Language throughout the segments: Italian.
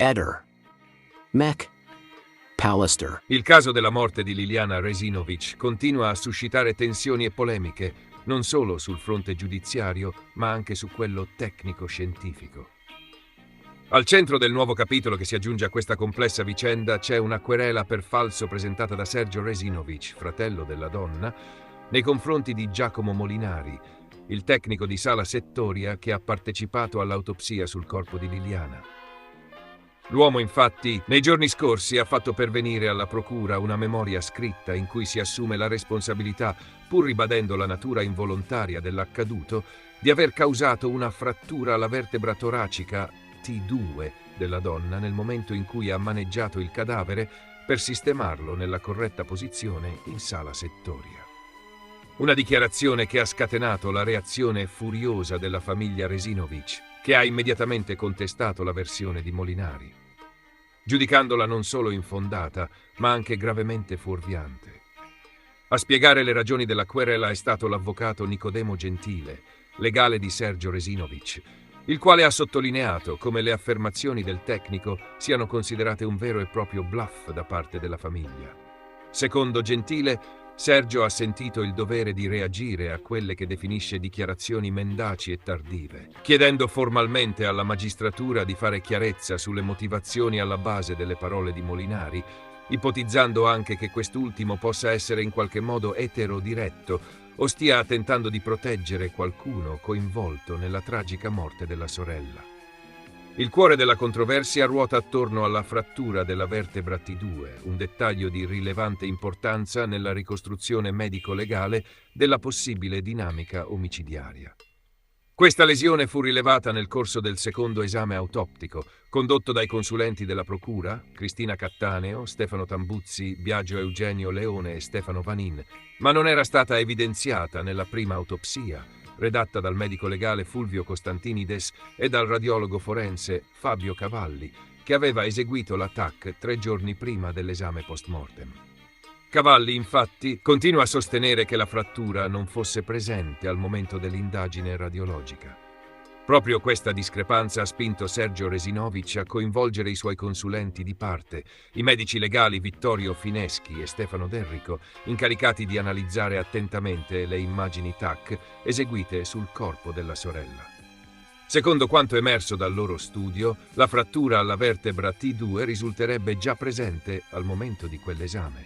Eder. Mek. Pallister. Il caso della morte di Liliana Resinovic continua a suscitare tensioni e polemiche, non solo sul fronte giudiziario, ma anche su quello tecnico-scientifico. Al centro del nuovo capitolo che si aggiunge a questa complessa vicenda c'è una querela per falso presentata da Sergio Resinovic, fratello della donna, nei confronti di Giacomo Molinari, il tecnico di Sala Settoria che ha partecipato all'autopsia sul corpo di Liliana. L'uomo, infatti, nei giorni scorsi ha fatto pervenire alla procura una memoria scritta in cui si assume la responsabilità, pur ribadendo la natura involontaria dell'accaduto, di aver causato una frattura alla vertebra toracica T2 della donna nel momento in cui ha maneggiato il cadavere per sistemarlo nella corretta posizione in Sala Settoria. Una dichiarazione che ha scatenato la reazione furiosa della famiglia Resinovic, che ha immediatamente contestato la versione di Molinari, giudicandola non solo infondata, ma anche gravemente fuorviante. A spiegare le ragioni della querela è stato l'avvocato Nicodemo Gentile, legale di Sergio Resinovic, il quale ha sottolineato come le affermazioni del tecnico siano considerate un vero e proprio bluff da parte della famiglia. Secondo Gentile, Sergio ha sentito il dovere di reagire a quelle che definisce dichiarazioni mendaci e tardive, chiedendo formalmente alla magistratura di fare chiarezza sulle motivazioni alla base delle parole di Molinari, ipotizzando anche che quest'ultimo possa essere in qualche modo eterodiretto o stia tentando di proteggere qualcuno coinvolto nella tragica morte della sorella. Il cuore della controversia ruota attorno alla frattura della vertebra T2, un dettaglio di rilevante importanza nella ricostruzione medico-legale della possibile dinamica omicidiaria. Questa lesione fu rilevata nel corso del secondo esame autoptico, condotto dai consulenti della Procura, Cristina Cattaneo, Stefano Tambuzzi, Biagio Eugenio Leone e Stefano Vanin, ma non era stata evidenziata nella prima autopsia, redatta dal medico legale Fulvio Costantinides e dal radiologo forense Fabio Cavalli, che aveva eseguito la TAC 3 giorni prima dell'esame post-mortem. Cavalli, infatti, continua a sostenere che la frattura non fosse presente al momento dell'indagine radiologica. Proprio questa discrepanza ha spinto Sergio Resinovic a coinvolgere i suoi consulenti di parte, i medici legali Vittorio Fineschi e Stefano Derrico, incaricati di analizzare attentamente le immagini TAC eseguite sul corpo della sorella. Secondo quanto emerso dal loro studio, la frattura alla vertebra T2 risulterebbe già presente al momento di quell'esame,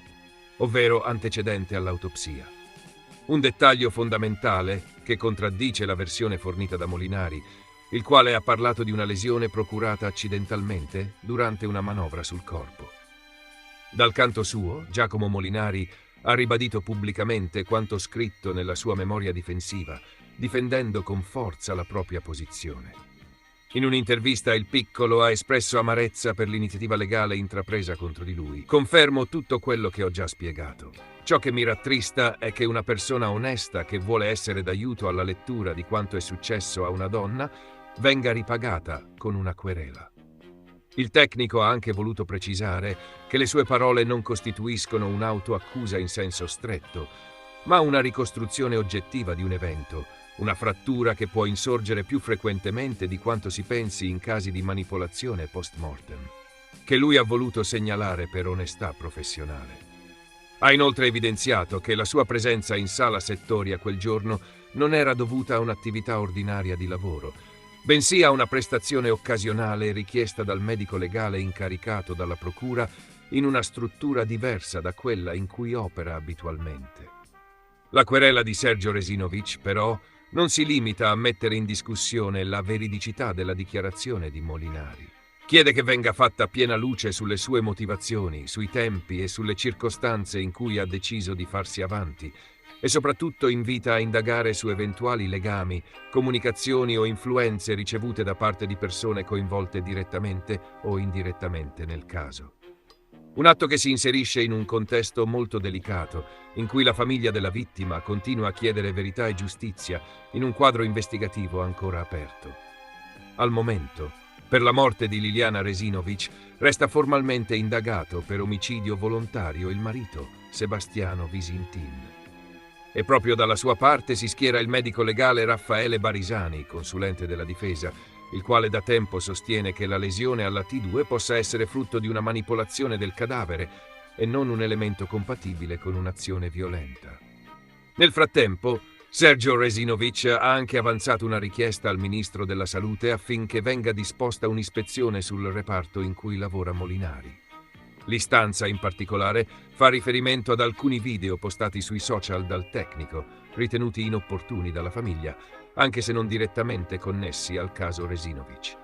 ovvero antecedente all'autopsia. Un dettaglio fondamentale che contraddice la versione fornita da Molinari, il quale ha parlato di una lesione procurata accidentalmente durante una manovra sul corpo. Dal canto suo, Giacomo Molinari ha ribadito pubblicamente quanto scritto nella sua memoria difensiva, difendendo con forza la propria posizione. In un'intervista Il Piccolo ha espresso amarezza per l'iniziativa legale intrapresa contro di lui. Confermo tutto quello che ho già spiegato. Ciò che mi rattrista è che una persona onesta che vuole essere d'aiuto alla lettura di quanto è successo a una donna venga ripagata con una querela. Il tecnico ha anche voluto precisare che le sue parole non costituiscono un'autoaccusa in senso stretto, ma una ricostruzione oggettiva di un evento, una frattura che può insorgere più frequentemente di quanto si pensi in casi di manipolazione post-mortem, che lui ha voluto segnalare per onestà professionale. Ha inoltre evidenziato che la sua presenza in Sala Settoria quel giorno non era dovuta a un'attività ordinaria di lavoro, bensì a una prestazione occasionale richiesta dal medico legale incaricato dalla Procura in una struttura diversa da quella in cui opera abitualmente. La querela di Sergio Resinovic, però, non si limita a mettere in discussione la veridicità della dichiarazione di Molinari. Chiede che venga fatta piena luce sulle sue motivazioni, sui tempi e sulle circostanze in cui ha deciso di farsi avanti e soprattutto invita a indagare su eventuali legami, comunicazioni o influenze ricevute da parte di persone coinvolte direttamente o indirettamente nel caso. Un atto che si inserisce in un contesto molto delicato, in cui la famiglia della vittima continua a chiedere verità e giustizia in un quadro investigativo ancora aperto. Al momento, per la morte di Liliana Resinovic, resta formalmente indagato per omicidio volontario il marito, Sebastiano Visintin. E proprio dalla sua parte si schiera il medico legale Raffaele Barisani, consulente della difesa, il quale da tempo sostiene che la lesione alla T2 possa essere frutto di una manipolazione del cadavere e non un elemento compatibile con un'azione violenta. Nel frattempo, Sergio Resinovic ha anche avanzato una richiesta al Ministro della Salute affinché venga disposta un'ispezione sul reparto in cui lavora Molinari. L'istanza, in particolare, fa riferimento ad alcuni video postati sui social dal tecnico, ritenuti inopportuni dalla famiglia, anche se non direttamente connessi al caso Resinovic.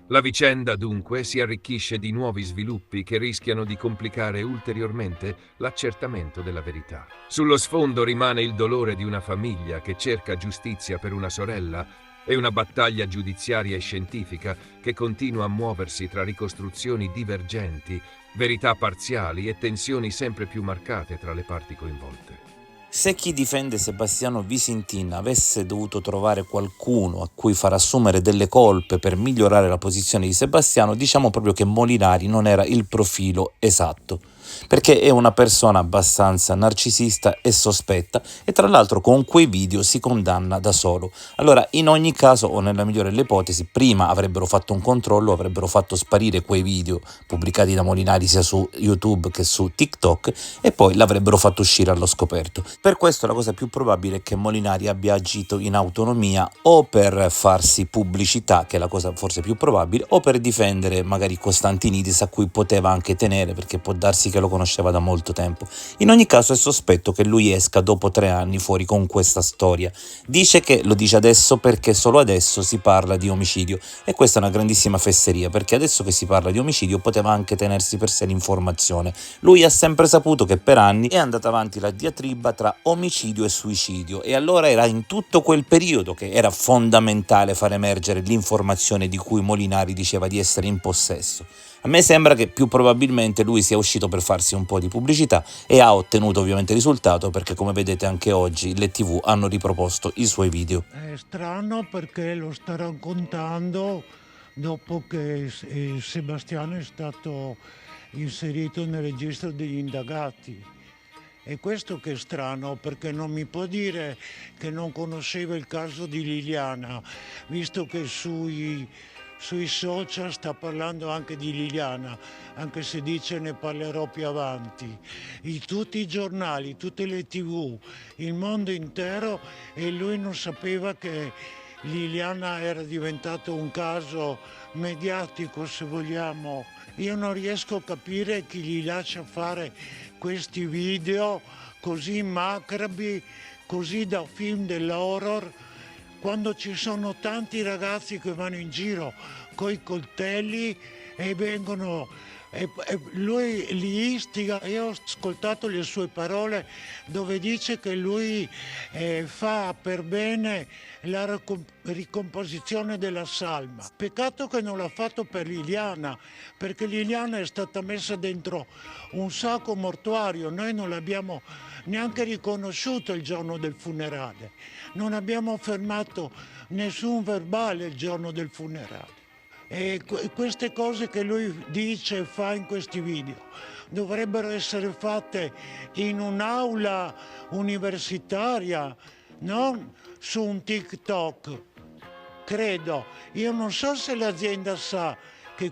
La vicenda, dunque, si arricchisce di nuovi sviluppi che rischiano di complicare ulteriormente l'accertamento della verità. Sullo sfondo rimane il dolore di una famiglia che cerca giustizia per una sorella e una battaglia giudiziaria e scientifica che continua a muoversi tra ricostruzioni divergenti, verità parziali e tensioni sempre più marcate tra le parti coinvolte. Se chi difende Sebastiano Visintin avesse dovuto trovare qualcuno a cui far assumere delle colpe per migliorare la posizione di Sebastiano, diciamo proprio che Molinari non era il profilo esatto, perché è una persona abbastanza narcisista e sospetta e tra l'altro con quei video si condanna da solo. Allora in ogni caso, o nella migliore delle ipotesi, prima avrebbero fatto un controllo, avrebbero fatto sparire quei video pubblicati da Molinari sia su YouTube che su TikTok e poi l'avrebbero fatto uscire allo scoperto. Per questo la cosa più probabile è che Molinari abbia agito in autonomia o per farsi pubblicità, che è la cosa forse più probabile, o per difendere magari Costantinidis, a cui poteva anche tenere perché può darsi che lo conosceva da molto tempo. In ogni caso è sospetto che lui esca dopo 3 anni fuori con questa storia. Dice che lo dice adesso perché solo adesso si parla di omicidio e questa è una grandissima fesseria, perché adesso che si parla di omicidio poteva anche tenersi per sé l'informazione. Lui ha sempre saputo che per anni è andata avanti la diatriba tra omicidio e suicidio e allora era in tutto quel periodo che era fondamentale far emergere l'informazione di cui Molinari diceva di essere in possesso. A me sembra che più probabilmente lui sia uscito per farsi un po' di pubblicità e ha ottenuto ovviamente risultato, perché come vedete anche oggi le TV hanno riproposto i suoi video. È strano perché lo sta raccontando dopo che Sebastiano è stato inserito nel registro degli indagati. E questo che è strano, perché non mi può dire che non conosceva il caso di Liliana, visto che sui social sta parlando anche di Liliana, anche se dice ne parlerò più avanti. Tutti i giornali, tutte le TV, il mondo intero, e lui non sapeva che Liliana era diventato un caso mediatico, se vogliamo. Io non riesco a capire chi gli lascia fare questi video così macabri, così da film dell'horror, quando ci sono tanti ragazzi che vanno in giro coi coltelli e vengono e lui li istiga. Io ho ascoltato le sue parole dove dice che lui fa per bene la ricomposizione della salma. Peccato che non l'ha fatto per Liliana, perché Liliana è stata messa dentro un sacco mortuario, noi non l'abbiamo neanche riconosciuto il giorno del funerale, non abbiamo fermato nessun verbale il giorno del funerale. E queste cose che lui dice e fa in questi video dovrebbero essere fatte in un'aula universitaria, non su un TikTok, credo. Io non so se l'azienda sa che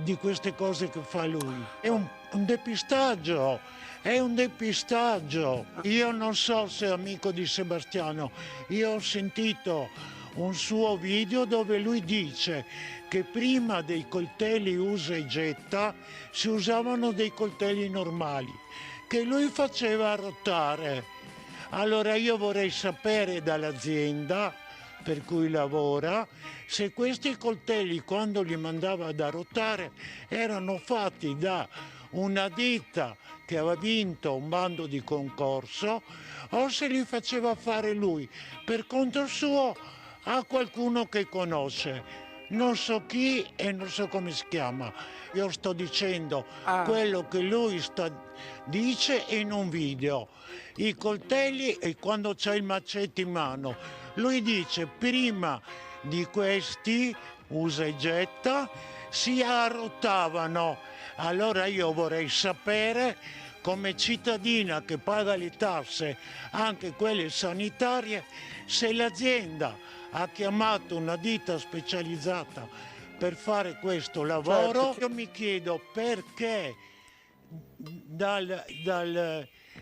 di queste cose che fa lui. È un depistaggio, è un depistaggio. Io non so se è amico di Sebastiano, io ho sentito un suo video dove lui dice che prima dei coltelli usa e getta si usavano dei coltelli normali, che lui faceva arrotare. Allora io vorrei sapere dall'azienda per cui lavora se questi coltelli, quando li mandava ad arrotare, erano fatti da una ditta che aveva vinto un bando di concorso o se li faceva fare lui per conto suo a qualcuno che conosce. Non so chi e non so come si chiama. Io sto dicendo quello che lui dice in un video. I coltelli e quando c'è il macete in mano. Lui dice prima di questi usa e getta si arrotavano. Allora io vorrei sapere, come cittadina che paga le tasse, anche quelle sanitarie, se l'azienda ha chiamato una ditta specializzata per fare questo lavoro. Io mi chiedo perché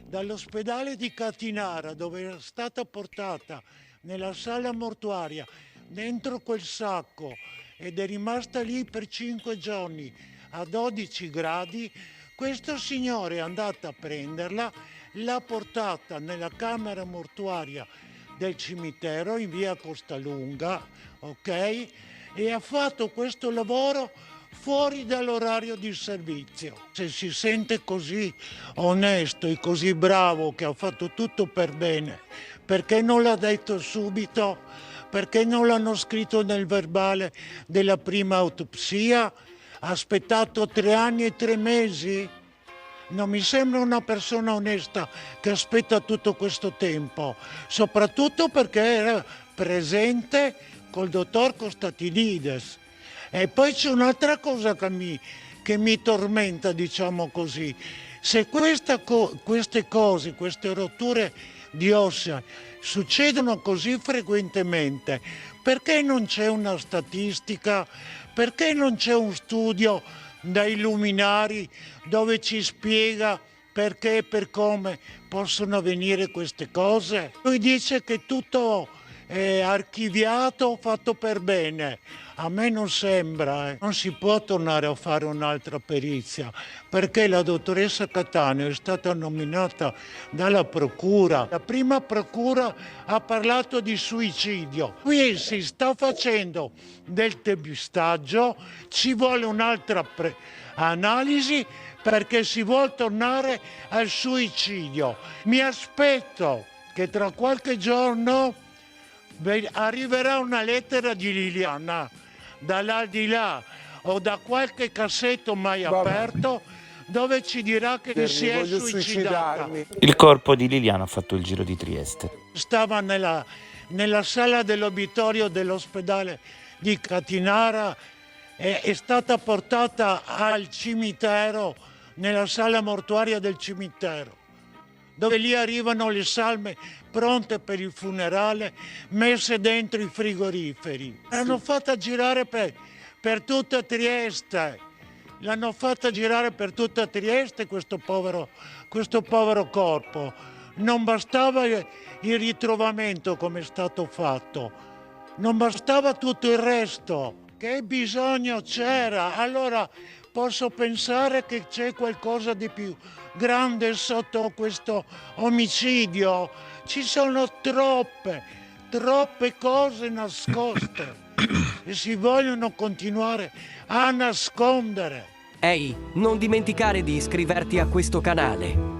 dall'ospedale di Catinara, dove era stata portata nella sala mortuaria dentro quel sacco ed è rimasta lì per 5 giorni a 12 gradi, questo signore è andato a prenderla, l'ha portata nella camera mortuaria del cimitero in via Costalunga, ok? E ha fatto questo lavoro fuori dall'orario di servizio. Se si sente così onesto e così bravo, che ha fatto tutto per bene, perché non l'ha detto subito? Perché non l'hanno scritto nel verbale della prima autopsia? Ha aspettato 3 anni e 3 mesi? Non mi sembra una persona onesta che aspetta tutto questo tempo, soprattutto perché era presente col dottor Constantinides. E poi c'è un'altra cosa che mi tormenta, diciamo così. Se queste cose, queste rotture di ossa succedono così frequentemente, perché non c'è una statistica? Perché non c'è un studio dai luminari dove ci spiega perché e per come possono avvenire queste cose? Lui dice che tutto è archiviato, fatto per bene. A me non sembra. Non si può tornare a fare un'altra perizia, perché la dottoressa Cattaneo è stata nominata dalla procura. La prima procura ha parlato di suicidio. Qui si sta facendo del depistaggio, ci vuole un'altra analisi perché si vuole tornare al suicidio. Mi aspetto che tra qualche giorno arriverà una lettera di Liliana dall'aldilà o da qualche cassetto mai aperto dove ci dirà che si è suicidata. Il corpo di Liliana ha fatto il giro di Trieste. Stava nella sala dell'obitorio dell'ospedale di Catinara, è stata portata al cimitero, nella sala mortuaria del cimitero, dove lì arrivano le salme pronte per il funerale, messe dentro i frigoriferi. L'hanno fatta girare per tutta Trieste. L'hanno fatta girare per tutta Trieste questo povero corpo. Non bastava il ritrovamento come è stato fatto, non bastava tutto il resto. Che bisogno c'era? Allora posso pensare che c'è qualcosa di più grande sotto questo omicidio. Ci sono troppe cose nascoste e si vogliono continuare a nascondere. Ehi, non dimenticare di iscriverti a questo canale.